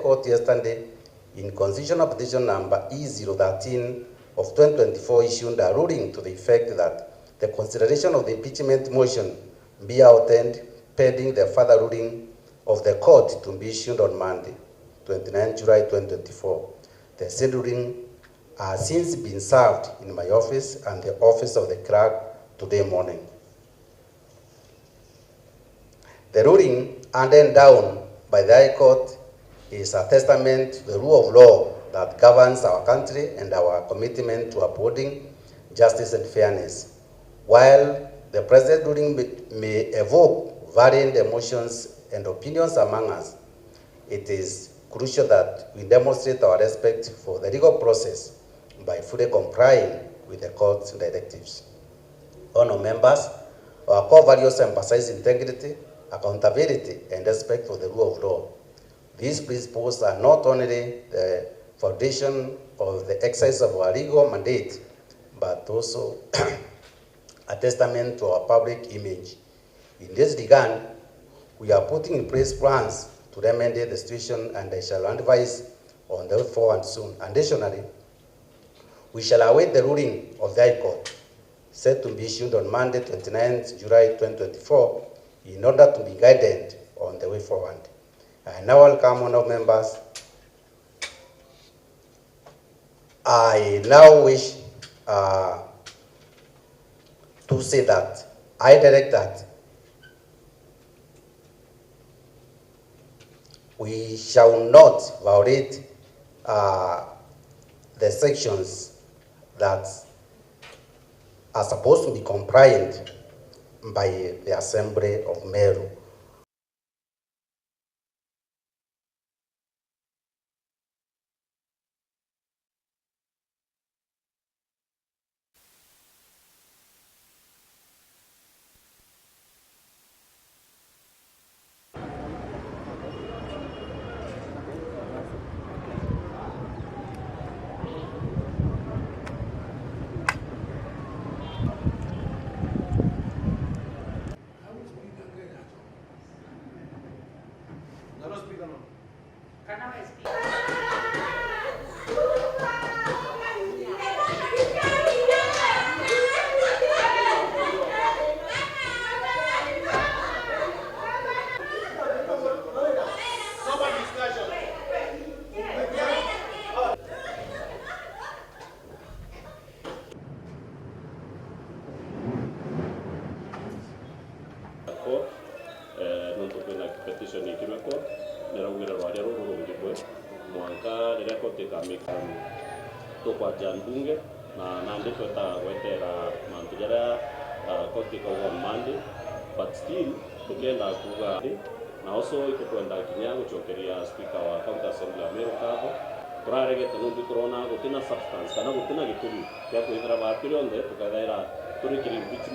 Court yesterday in constitutional petition number E013 of 2024 issued a ruling to the effect that the consideration of the impeachment motion be outend pending the further ruling of the court to be issued on Monday, 29 July 2024. The said ruling has since been served in my office and the office of the clerk today morning. The ruling handed down by the High Court is a testament to the rule of law that governs our country and our commitment to upholding justice and fairness. While the present ruling may evoke varying emotions and opinions among us, it is crucial that we demonstrate our respect for the legal process by fully complying with the court's directives. Honourable members, our core values emphasize integrity, accountability, and respect for the rule of law. These principles are not only the foundation of the exercise of our legal mandate, but also a testament to our public image. In this regard, we are putting in place plans to remedy the situation, and I shall advise on the way forward soon. Additionally, we shall await the ruling of the High Court, set to be issued on Monday, 29 July 2024, in order to be guided on the way forward. I now welcome honourable members. I now wish to say that I direct that we shall not violate the sections that are supposed to be compliant by the Assembly of Meru. Petition Court, Mwangaza tokwa bunge na nandi wetera mantujara koti kwa Monday, but still tugenda kuga na also ikukwenda kinyango chokeria speaker wa county assembly ya Meru kabo turarege tanundi corona gutina substance kana gutina gitumi ya kuithira bakiri onde tukathaira turikiri impeachment